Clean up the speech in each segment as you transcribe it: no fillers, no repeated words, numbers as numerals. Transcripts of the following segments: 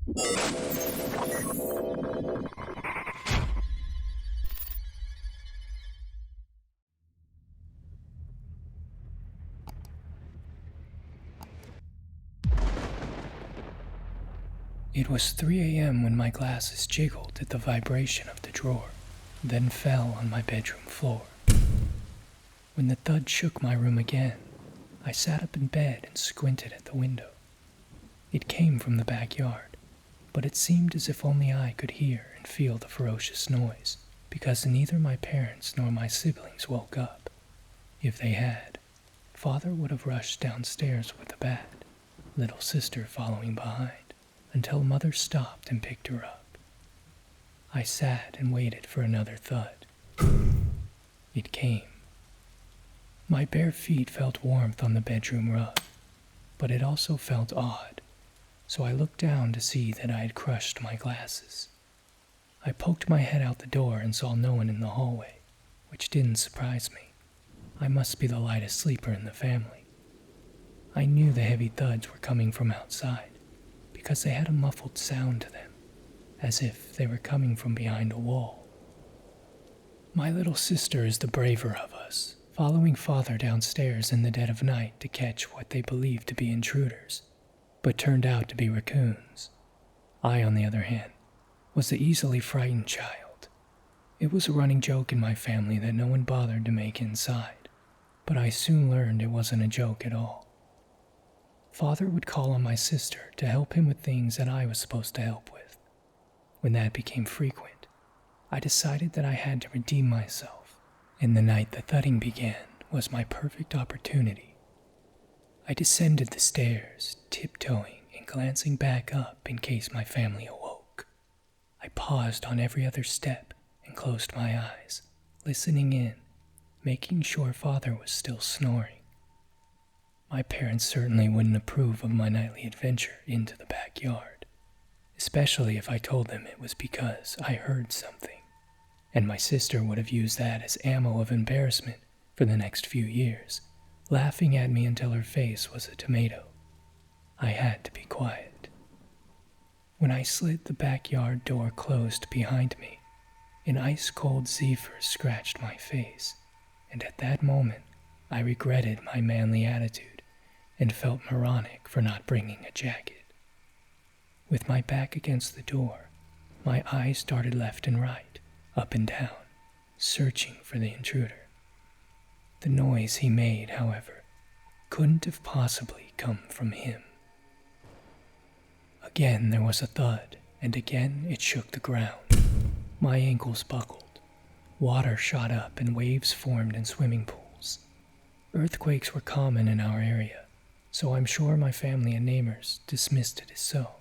It was 3 a.m. when my glasses jiggled at the vibration of the drawer, then fell on my bedroom floor. When the thud shook my room again, I sat up in bed and squinted at the window. It came from the backyard, but it seemed as if only I could hear and feel the ferocious noise, because neither my parents nor my siblings woke up. If they had, Father would have rushed downstairs with the bat, little sister following behind, until Mother stopped and picked her up. I sat and waited for another thud. It came. My bare feet felt warmth on the bedroom rug, but it also felt odd, so I looked down to see that I had crushed my glasses. I poked my head out the door and saw no one in the hallway, which didn't surprise me. I must be the lightest sleeper in the family. I knew the heavy thuds were coming from outside, because they had a muffled sound to them, as if they were coming from behind a wall. My little sister is the braver of us, following Father downstairs in the dead of night to catch what they believed to be intruders, but turned out to be raccoons. I, on the other hand, was the easily frightened child. It was a running joke in my family that no one bothered to make inside, but I soon learned it wasn't a joke at all. Father would call on my sister to help him with things that I was supposed to help with. When that became frequent, I decided that I had to redeem myself, and the night the thudding began was my perfect opportunity. I descended the stairs, tiptoeing and glancing back up in case my family awoke. I paused on every other step and closed my eyes, listening in, making sure Father was still snoring. My parents certainly wouldn't approve of my nightly adventure into the backyard, especially if I told them it was because I heard something, and my sister would have used that as ammo of embarrassment for the next few years, laughing at me until her face was a tomato. I had to be quiet. When I slid the backyard door closed behind me, an ice-cold zephyr scratched my face, and at that moment I regretted my manly attitude and felt moronic for not bringing a jacket. With my back against the door, my eyes darted left and right, up and down, searching for the intruder. The noise he made, however, couldn't have possibly come from him. Again there was a thud, and again it shook the ground. My ankles buckled. Water shot up and waves formed in swimming pools. Earthquakes were common in our area, so I'm sure my family and neighbors dismissed it as so.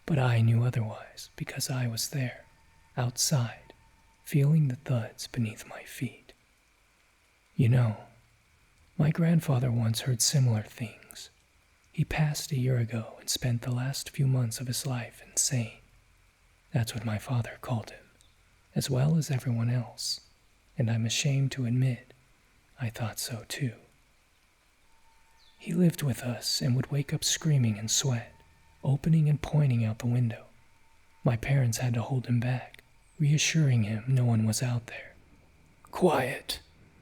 But I knew otherwise because I was there, outside, feeling the thuds beneath my feet. You know, my grandfather once heard similar things. He passed a year ago and spent the last few months of his life insane. That's what my father called him, as well as everyone else, and I'm ashamed to admit I thought so too. He lived with us and would wake up screaming in sweat, opening and pointing out the window. My parents had to hold him back, reassuring him no one was out there. "Quiet.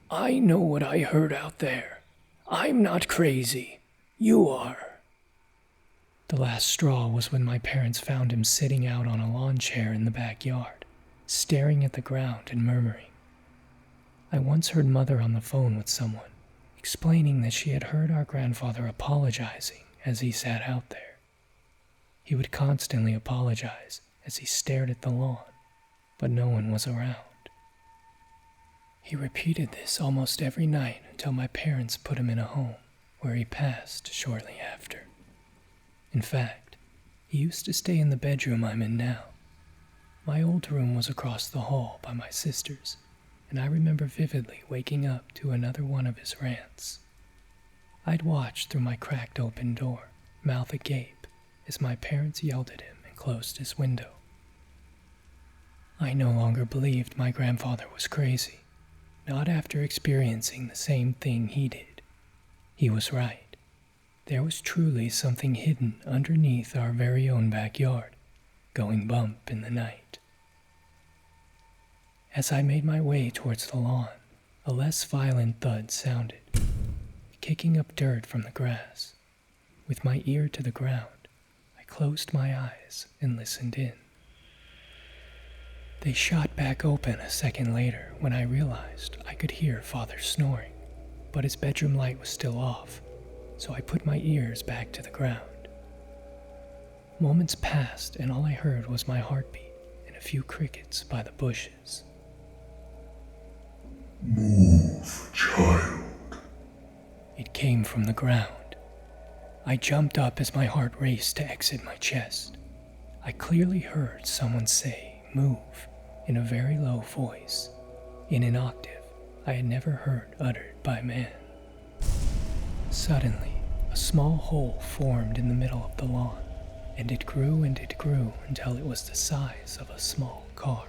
I know what I heard out there. I'm not crazy. You are." The last straw was when my parents found him sitting out on a lawn chair in the backyard, staring at the ground and murmuring. I once heard Mother on the phone with someone, explaining that she had heard our grandfather apologizing as he sat out there. He would constantly apologize as he stared at the lawn, but no one was around. He repeated this almost every night until my parents put him in a home, where he passed shortly after. In fact, he used to stay in the bedroom I'm in now. My old room was across the hall by my sister's, and I remember vividly waking up to another one of his rants. I'd watch through my cracked open door, mouth agape, as my parents yelled at him and closed his window. I no longer believed my grandfather was crazy, not after experiencing the same thing he did. He was right. There was truly something hidden underneath our very own backyard going bump in the night. As I made my way towards the lawn, a less violent thud sounded, kicking up dirt from the grass. With my ear to the ground, I closed my eyes and listened in. They shot back open a second later when I realized I could hear Father snoring, but his bedroom light was still off, so I put my ears back to the ground. Moments passed and all I heard was my heartbeat and a few crickets by the bushes. Move, child. It came from the ground. I jumped up as my heart raced to exit my chest. I clearly heard someone say, "Move," in a very low voice, in an octave I had never heard uttered by man. Suddenly, a small hole formed in the middle of the lawn, and it grew until it was the size of a small car.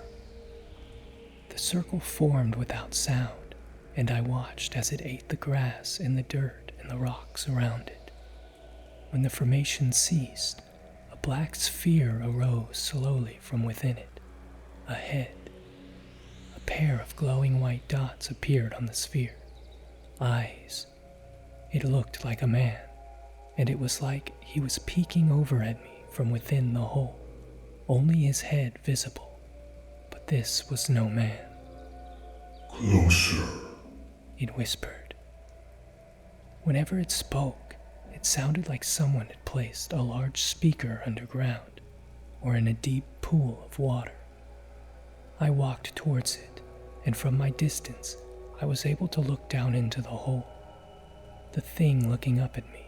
The circle formed without sound, and I watched as it ate the grass and the dirt and the rocks around it. When the formation ceased, a black sphere arose slowly from within it. A head. A pair of glowing white dots appeared on the sphere. Eyes. It looked like a man, and it was like he was peeking over at me from within the hole, only his head visible. But this was no man. Closer, it whispered. Whenever it spoke, it sounded like someone had placed a large speaker underground or in a deep pool of water. I walked towards it, and from my distance, I was able to look down into the hole. The thing looking up at me,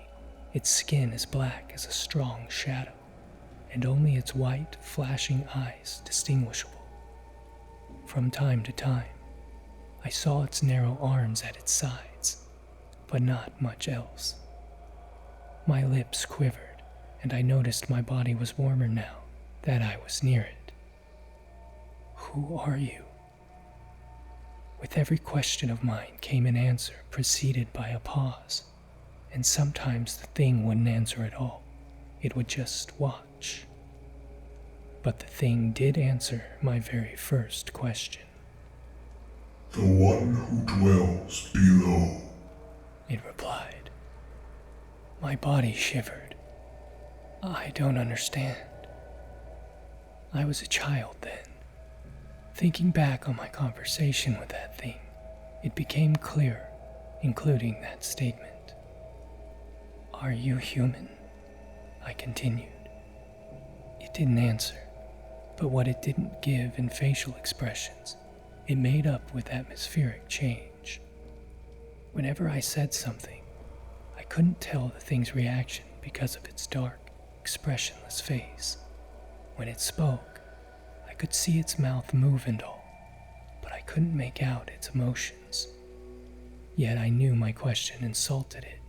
its skin as black as a strong shadow, and only its white, flashing eyes distinguishable. From time to time, I saw its narrow arms at its sides, but not much else. My lips quivered, and I noticed my body was warmer now that I was near it. Who are you? With every question of mine came an answer preceded by a pause, and sometimes the thing wouldn't answer at all. It would just watch. But the thing did answer my very first question. the one who dwells below, it replied. My body shivered. I don't understand. I was a child then. Thinking back on my conversation with that thing, it became clearer, including that statement. Are you human? I continued. It didn't answer, but what it didn't give in facial expressions, it made up with atmospheric change. Whenever I said something, I couldn't tell the thing's reaction because of its dark, expressionless face. When it spoke, I could see its mouth move and all, but I couldn't make out its emotions. Yet I knew my question insulted it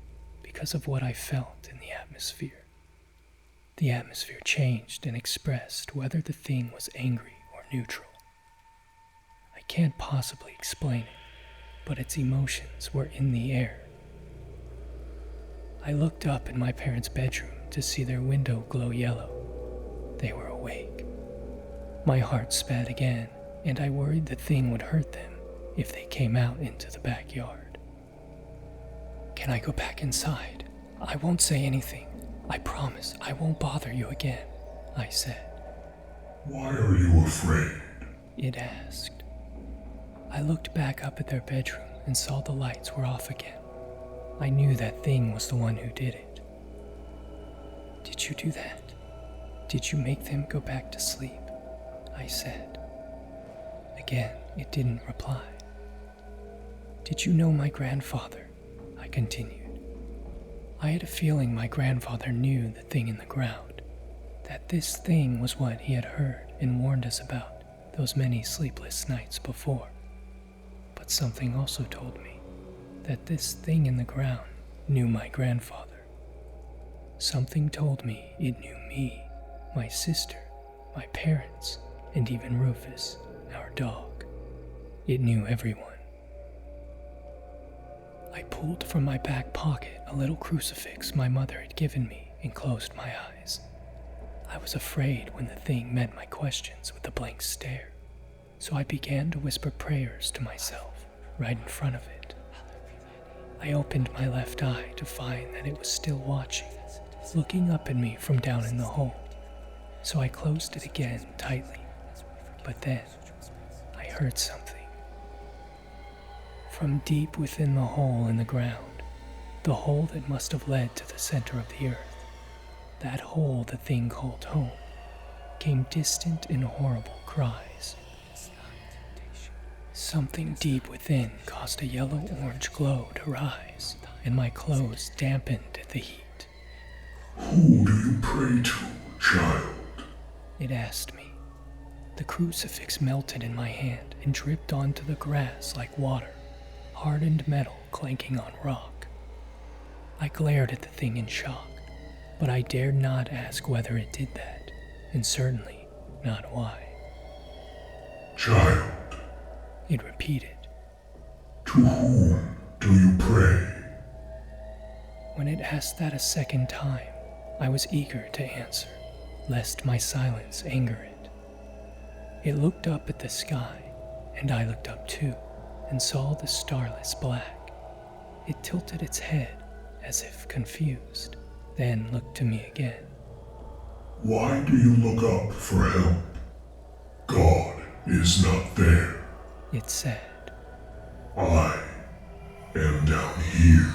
because of what I felt in the atmosphere. The atmosphere changed and expressed whether the thing was angry or neutral. I can't possibly explain it, but its emotions were in the air. I looked up in my parents' bedroom to see their window glow yellow. They were awake. My heart sped again, and I worried the thing would hurt them if they came out into the backyard. Can I go back inside? I won't say anything. I promise I won't bother you again, I said. Why are you afraid? It asked. I looked back up at their bedroom and saw the lights were off again. I knew that thing was the one who did it. Did you do that? Did you make them go back to sleep? I said. Again, it didn't reply. Did you know my grandfather? I continued. I had a feeling my grandfather knew the thing in the ground, that this thing was what he had heard and warned us about those many sleepless nights before. But something also told me that this thing in the ground knew my grandfather. Something told me it knew me, my sister, my parents, and even Rufus, our dog. It knew everyone. I pulled from my back pocket a little crucifix my mother had given me and closed my eyes. I was afraid when the thing met my questions with a blank stare, so I began to whisper prayers to myself right in front of it. I opened my left eye to find that it was still watching, looking up at me from down in the hole, so I closed it again tightly. But then, I heard something. From deep within the hole in the ground, the hole that must have led to the center of the earth, that hole the thing called home, came distant and horrible cries. Something deep within caused a yellow-orange glow to rise, and my clothes dampened at the heat. Who do you pray to, child? It asked me. The crucifix melted in my hand and dripped onto the grass like water, hardened metal clanking on rock. I glared at the thing in shock, but I dared not ask whether it did that, and certainly not why. Child, It repeated. to whom do you pray? When it asked that a second time, I was eager to answer, lest my silence anger it. It looked up at the sky, and I looked up too, and saw the starless black. It tilted its head, as if confused, then looked to me again. Why do you look up for help? God is not there. It said. I am down here.